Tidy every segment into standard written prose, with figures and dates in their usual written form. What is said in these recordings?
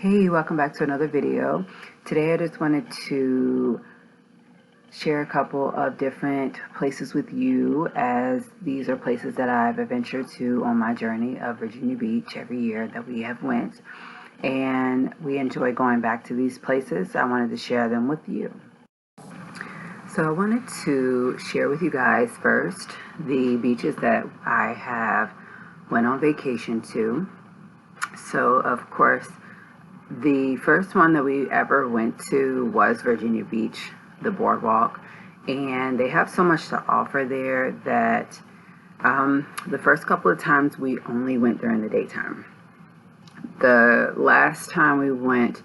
Hey, welcome back to another video. Today I just wanted to share a couple of different places with you, as these are places that I've adventured to on my journey of Virginia Beach every year that we have went, and we enjoy going back to these places. I wanted to share them with you. So I wanted to share with you guys first the beaches that I have went on vacation to. So of course, the first one that we ever went to was Virginia Beach, the Boardwalk, and they have so much to offer there that the first couple of times we only went during the daytime. The last time we went,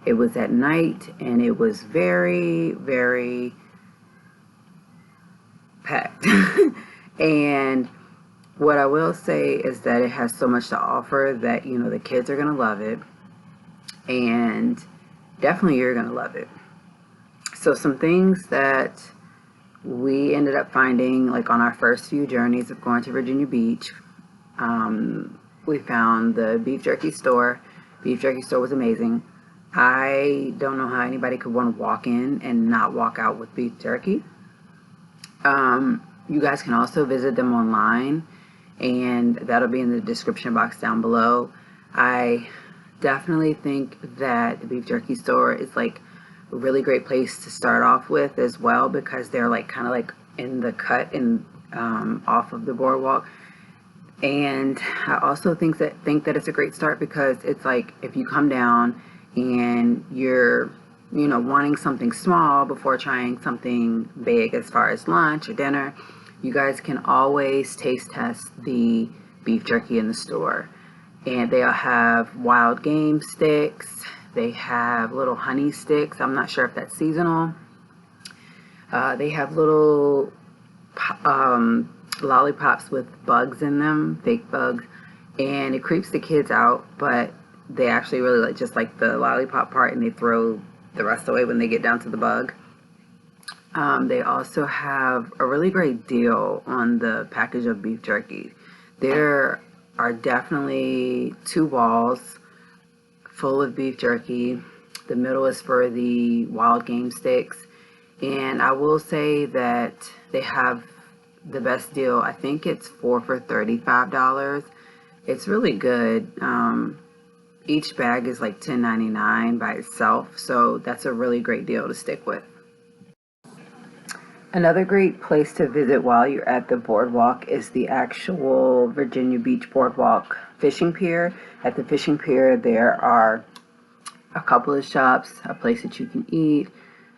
it was at night, and it was very, very packed. And what I will say is that it has so much to offer that, you know, the kids are going to love it. And definitely you're going to love it. So some things that we ended up finding, like on our first few journeys of going to Virginia Beach, we found the beef jerky store. Beef jerky store was amazing. I don't know how anybody could want to walk in and not walk out with beef jerky. You guys can also visit them online, and that'll be in the description box down below. I definitely think that the beef jerky store is like a really great place to start off with as well, because they're like kind of like in the cut and off of the boardwalk. And I also think that it's a great start, because it's like if you come down and you're, you know, wanting something small before trying something big as far as lunch or dinner, you guys can always taste test the beef jerky in the store. And they'll have wild game sticks. They have little honey sticks. I'm not sure if that's seasonal. They have little lollipops with bugs in them, fake bugs. And it creeps the kids out, but they actually really just like the lollipop part, and they throw the rest away when they get down to the bug. They also have a really great deal on the package of beef jerky. There are definitely 2 walls full of beef jerky. The middle is for the wild game sticks, and I will say that they have the best deal. I think it's 4 for $35. It's really good. Each bag is like $10.99 by itself, so that's a really great deal to stick with. Another great place to visit while you're at the boardwalk is the actual Virginia Beach Boardwalk fishing pier. At the fishing pier, there are a couple of shops, a place that you can eat.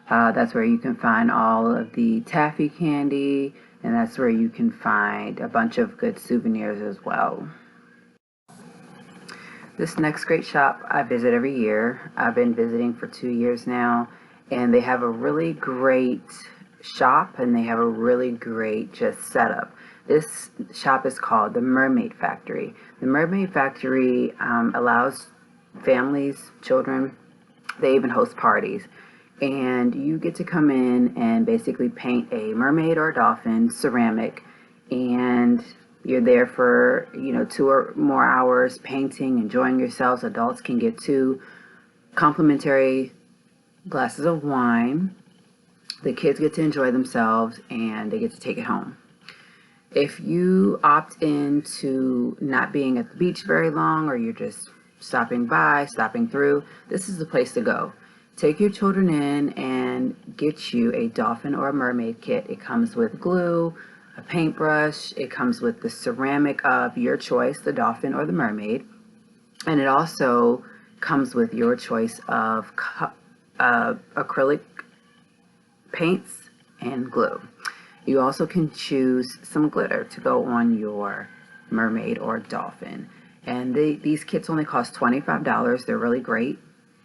That's where you can find all of the taffy candy, and that's where you can find a bunch of good souvenirs as well. This next great shop I visit every year. I've been visiting for 2 years now, and they have a really great shop, and they have a really great just setup. This shop is called the Mermaid Factory. The Mermaid Factory allows families, children, they even host parties, and you get to come in and basically paint a mermaid or a dolphin ceramic, and you're there for, you know, 2 or more hours painting, enjoying yourselves. Adults can get 2 complimentary glasses of wine. The kids get to enjoy themselves, and they get to take it home. If you opt into not being at the beach very long, or you're just stopping by, stopping through, this is the place to go. Take your children in and get you a dolphin or a mermaid kit. It comes with glue, a paintbrush. It comes with the ceramic of your choice, the dolphin or the mermaid. And it also comes with your choice of acrylic paints and glue. You also can choose some glitter to go on your mermaid or dolphin. And these kits only cost $25. They're really great,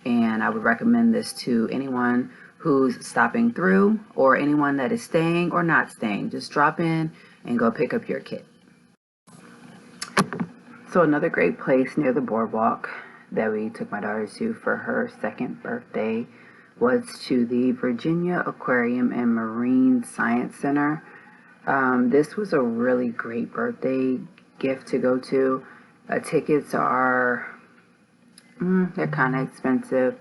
and I would recommend this to anyone who's stopping through, or anyone that is staying or not staying. Just drop in and go pick up your kit. So another great place near the boardwalk that we took my daughter to for her 2nd birthday was to the Virginia Aquarium and Marine Science Center. This was a really great birthday gift to go to. Tickets are They're kind of expensive.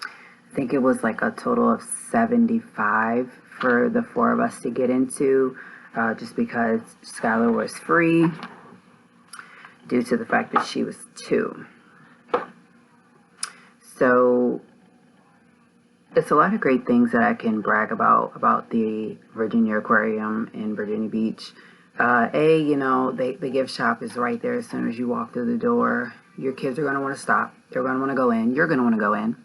I think it was like a total of $75 for the four of us to get into, just because Skylar was free due to the fact that she was 2. So it's a lot of great things that I can brag about the Virginia Aquarium in Virginia Beach. The gift shop is right there as soon as you walk through the door. Your kids are going to want to stop. They're going to want to go in. You're going to want to go in.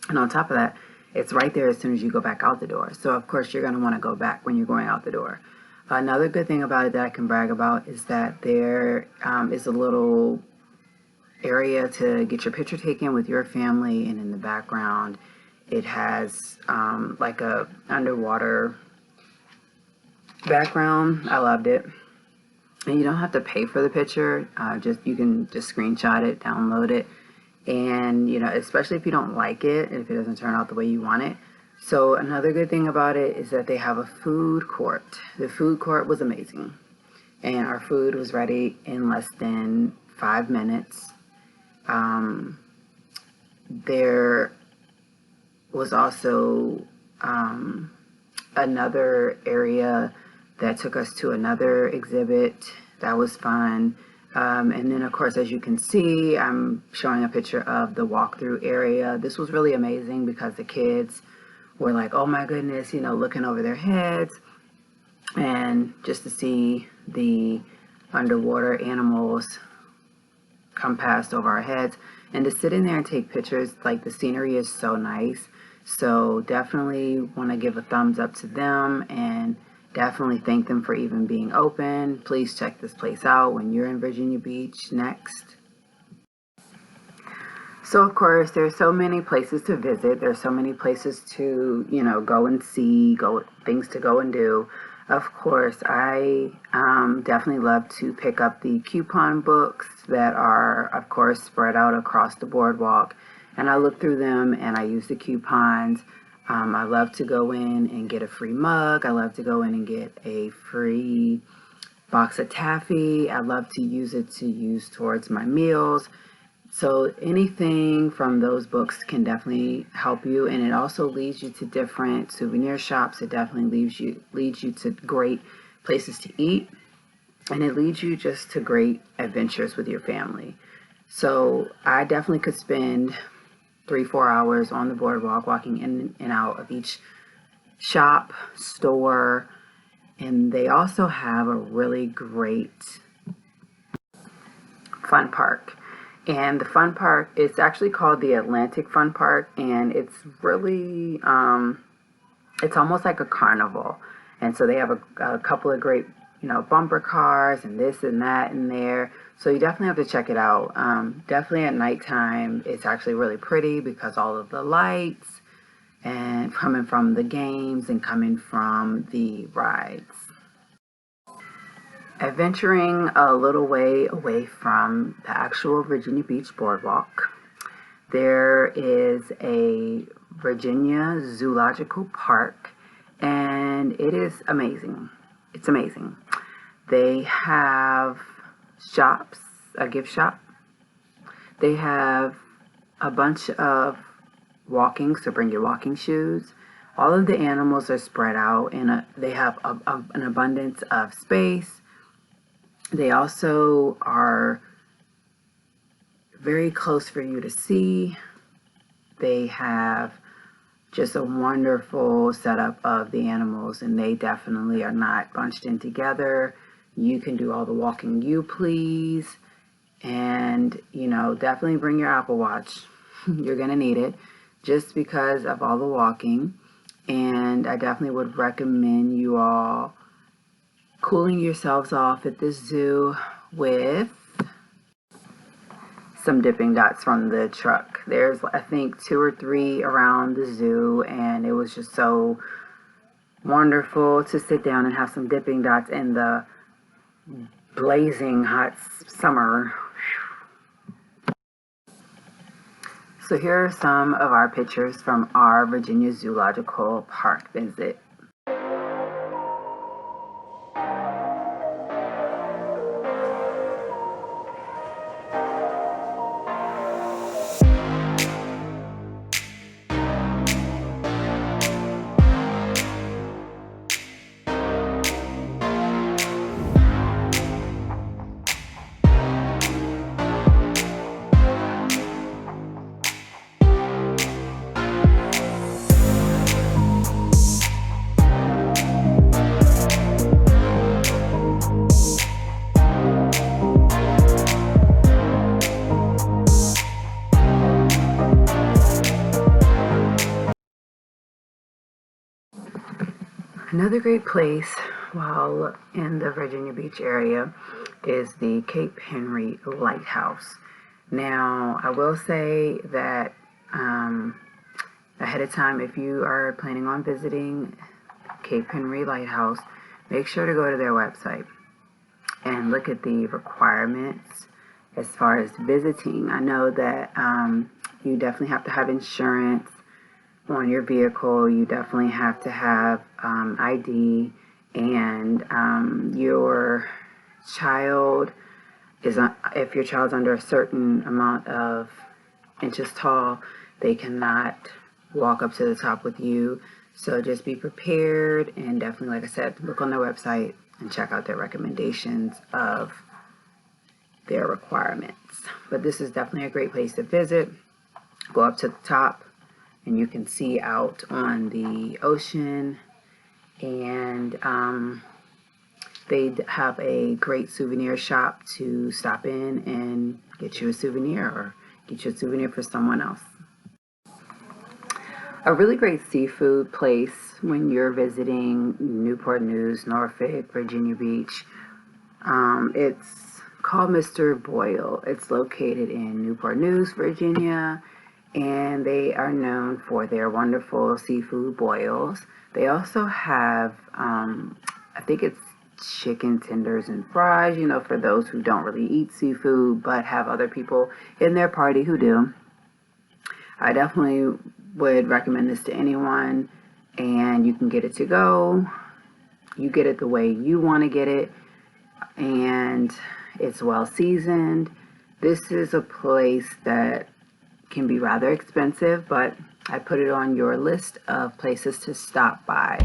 And on top of that, it's right there as soon as you go back out the door. So, of course, you're going to want to go back when you're going out the door. Another good thing about it that I can brag about is that there is a little area to get your picture taken with your family, and in the background it has like a underwater background. I loved it. And you don't have to pay for the picture. You can just screenshot it, download it, and especially if you don't like it, if it doesn't turn out the way you want it. So another good thing about it is that they have a food court. The food court was amazing, and our food was ready in less than 5 minutes. There was also another area that took us to another exhibit. That was fun. And then, of course, as you can see, I'm showing a picture of the walkthrough area. This was really amazing because the kids were like, oh my goodness, looking over their heads, and just to see the underwater animals come past over our heads, and to sit in there and take pictures. Like, the scenery is so nice. So definitely want to give a thumbs up to them, and definitely thank them for even being open. Please check this place out when you're in Virginia Beach next. So, of course, there's so many places to visit. There's so many places to, go and see, things to go and do. Of course, I definitely love to pick up the coupon books that are, of course, spread out across the boardwalk. And I look through them and I use the coupons. I love to go in and get a free mug. I love to go in and get a free box of taffy. I love to use it to use towards my meals. So anything from those books can definitely help you, and it also leads you to different souvenir shops. It definitely leads you to great places to eat, and it leads you just to great adventures with your family. So I definitely could spend 3-4 hours on the boardwalk walking in and out of each shop, store, and they also have a really great fun park. And the fun park is actually called the Atlantic Fun Park, and it's really, it's almost like a carnival. And so they have a couple of great, bumper cars and this and that in there. So you definitely have to check it out. Definitely at nighttime, it's actually really pretty because all of the lights and coming from the games and coming from the rides. Adventuring a little way away from the actual Virginia Beach Boardwalk, there is a Virginia Zoological Park, and it is amazing. It's amazing. They have shops, a gift shop. They have a bunch of walking, so bring your walking shoes. All of the animals are spread out, and they have an abundance of space. They also are very close for you to see. They have just a wonderful setup of the animals, and they definitely are not bunched in together. You can do all the walking you please, and definitely bring your Apple Watch. You're gonna need it just because of all the walking. And I definitely would recommend you all cooling yourselves off at this zoo with some dipping dots from the truck. There's, I think, 2 or 3 around the zoo, and it was just so wonderful to sit down and have some dipping dots in the blazing hot summer. So here are some of our pictures from our Virginia Zoological Park visit. Another great place while in the Virginia Beach area is the Cape Henry Lighthouse. Now, I will say that ahead of time, if you are planning on visiting Cape Henry Lighthouse, make sure to go to their website and look at the requirements as far as visiting. I know that you definitely have to have insurance on your vehicle. You definitely have to have ID, and your child is, if your child's under a certain amount of inches tall, they cannot walk up to the top with you. So just be prepared, and definitely, like I said, look on their website and check out their recommendations of their requirements. But this is definitely a great place to visit. Go up to the top and you can see out on the ocean, and they have a great souvenir shop to stop in and get you a souvenir, or get you a souvenir for someone else. A really great seafood place when you're visiting Newport News, Norfolk, Virginia Beach. It's called Mr. Boyle. It's located in Newport News, Virginia, and they are known for their wonderful seafood boils. They also have, I think it's chicken tenders and fries, you know, for those who don't really eat seafood but have other people in their party who do. I definitely would recommend this to anyone, and you can get it to go. You get it the way you want to get it, and it's well seasoned. This is a place that can be rather expensive, but I put it on your list of places to stop by.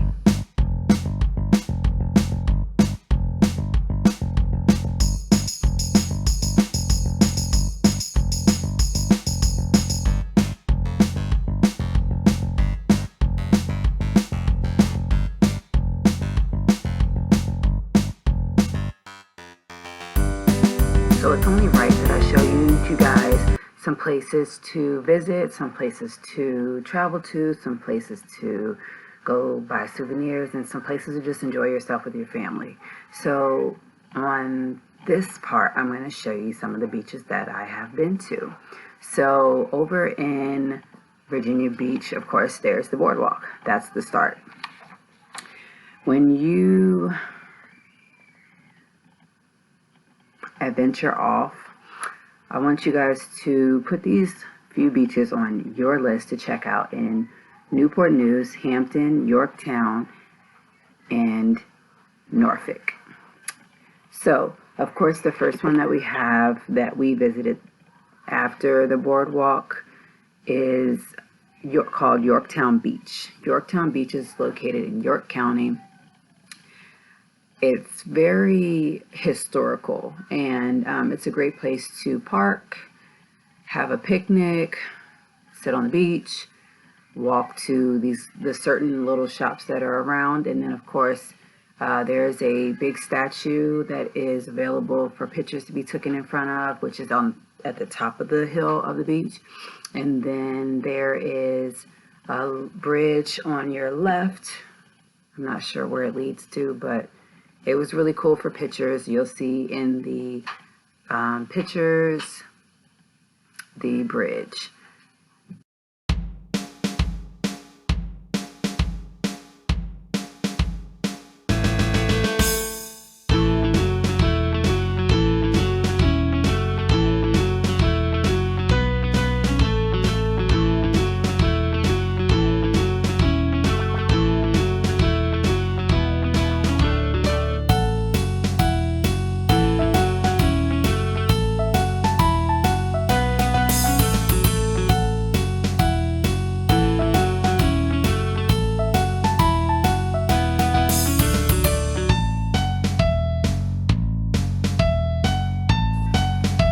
So it's only right that I show you guys some places to visit, some places to travel to, some places to go buy souvenirs, and some places to just enjoy yourself with your family. So on this part, I'm going to show you some of the beaches that I have been to. So over in Virginia Beach, of course, there's the Boardwalk. That's the start. When you adventure off, I want you guys to put these few beaches on your list to check out in Newport News, Hampton, Yorktown, and Norfolk. So, of course, the first one that we have that we visited after the Boardwalk is called Yorktown Beach. Yorktown Beach is located in York County. It's very historical, and it's a great place to park, have a picnic, sit on the beach, walk to the certain little shops that are around, and then of course there's a big statue that is available for pictures to be taken in front of, which is at the top of the hill of the beach. And then there is a bridge on your left. I'm not sure where it leads to, but it was really cool for pictures. You'll see in the pictures the bridge.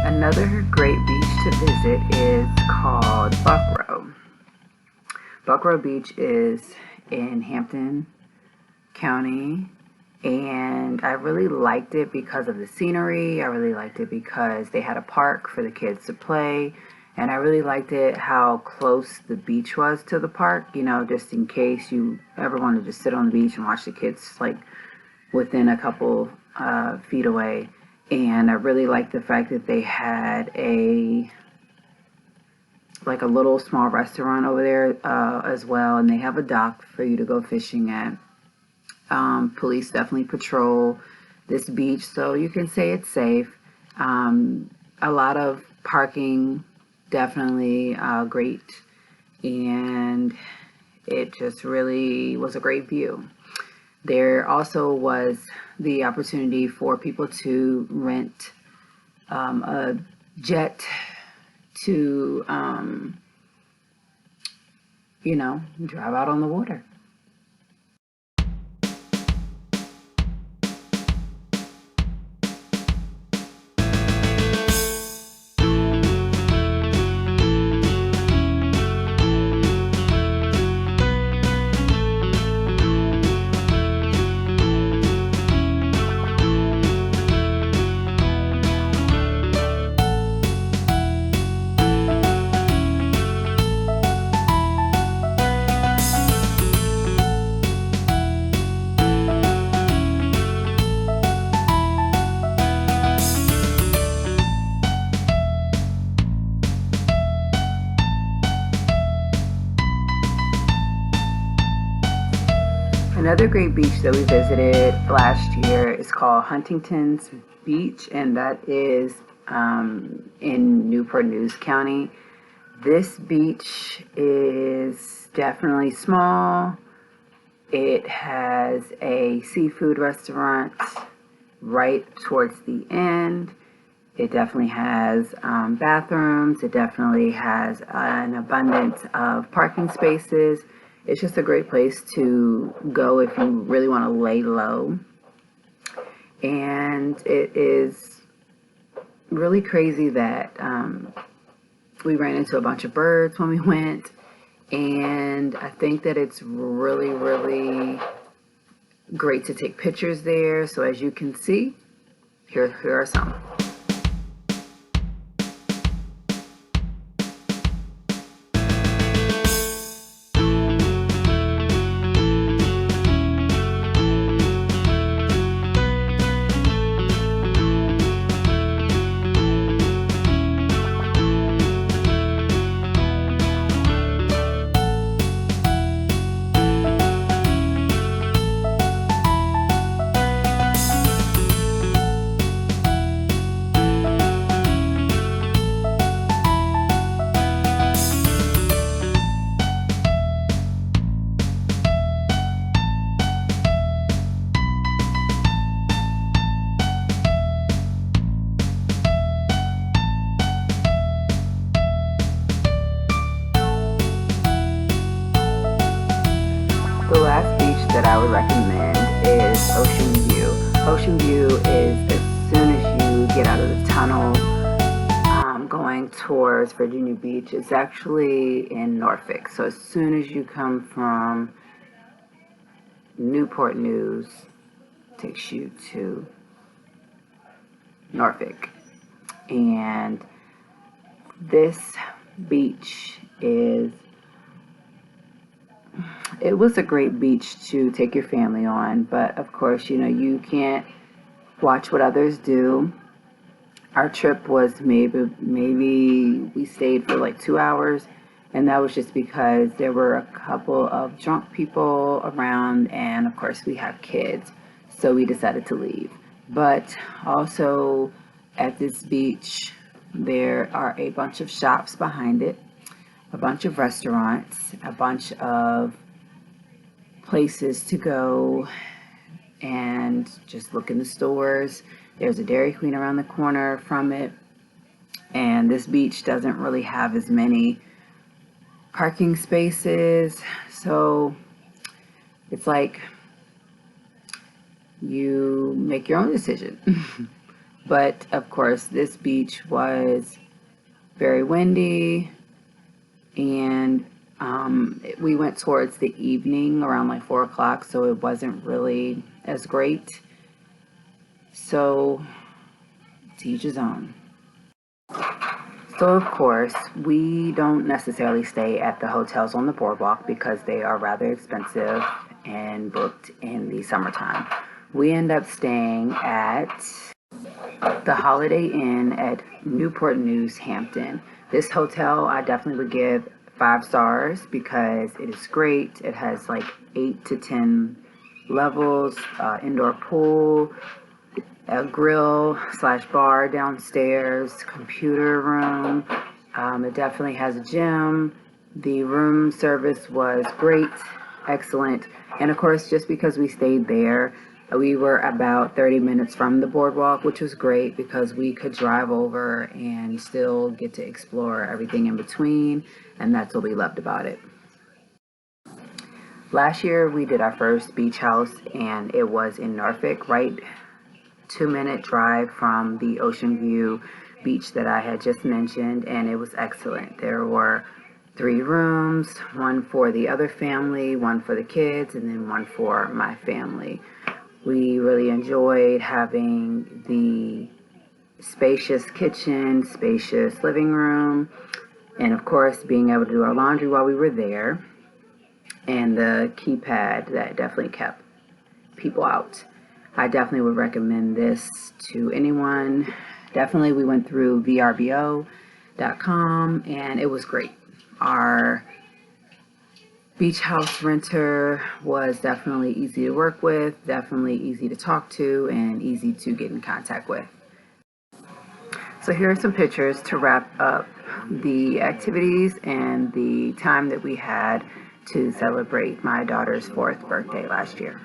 Another great beach to visit is called Buckroe. Buckroe Beach is in Hampton County, and I really liked it because of the scenery. I really liked it because they had a park for the kids to play, And I really liked it how close the beach was to the park, you know, just in case you ever want to just sit on the beach and watch the kids, like within a couple feet away. And I really liked the fact that they had a little small restaurant over there as well, and they have a dock for you to go fishing at. Police definitely patrol this beach, so you can say it's safe. A lot of parking, definitely great, and it just really was a great view. There also was the opportunity for people to rent a jet to, you know, drive out on the water. Another great beach that we visited last year is called Huntingtons Beach, and that is in Newport News County. This beach is definitely small. It has a seafood restaurant right towards the end. It definitely has bathrooms. It definitely has an abundance of parking spaces. It's just a great place to go if you really want to lay low. And it is really crazy that we ran into a bunch of birds when we went. And I think that it's really, really great to take pictures there. So as you can see, here are some. The last beach that I would recommend is Ocean View. Ocean View is as soon as you get out of the tunnel going towards Virginia Beach. It's actually in Norfolk. So as soon as you come from Newport News, takes you to Norfolk. And this beach it was a great beach to take your family on, but of course, you know, you can't watch what others do. Our trip was maybe we stayed for like 2 hours, and that was just because there were a couple of drunk people around, and of course we have kids, so we decided to leave. But also at this beach, there are a bunch of shops behind it, a bunch of restaurants, a bunch of places to go and just look in the stores. There's a Dairy Queen around the corner from it. And this beach doesn't really have as many parking spaces. So it's like you make your own decision. But of course, this beach was very windy, and we went towards the evening around like 4 o'clock, so it wasn't really as great. So to each his own. So of course, we don't necessarily stay at the hotels on the boardwalk because they are rather expensive and booked in the summertime. We end up staying at the Holiday Inn at Newport News, Hampton. This hotel I definitely would give 5 stars because it is great. It has like 8 to 10 levels, indoor pool, a grill slash bar downstairs, computer room. It definitely has a gym. The room service was great, excellent. And of course, just because we stayed there, we were about 30 minutes from the boardwalk, which was great because we could drive over and still get to explore everything in between. And that's what we loved about it. Last year, we did our first beach house, and it was in Norfolk, right 2-minute drive from the Ocean View beach that I had just mentioned, and it was excellent. There were 3 rooms, one for the other family, one for the kids, and then one for my family. We really enjoyed having the spacious kitchen, spacious living room, and of course being able to do our laundry while we were there, and the keypad that definitely kept people out. I definitely would recommend this to anyone. Definitely, we went through vrbo.com and it was great. Our beach house renter was definitely easy to work with, definitely easy to talk to, and easy to get in contact with. So here are some pictures to wrap up the activities and the time that we had to celebrate my daughter's 4th birthday last year.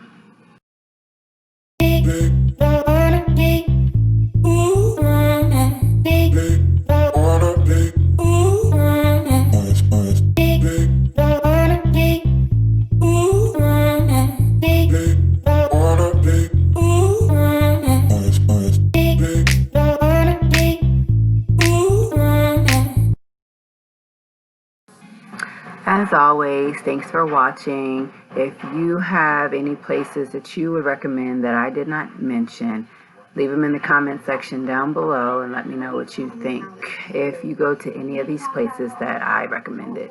As always, thanks for watching. If you have any places that you would recommend that I did not mention, leave them in the comment section down below and let me know what you think if you go to any of these places that I recommended.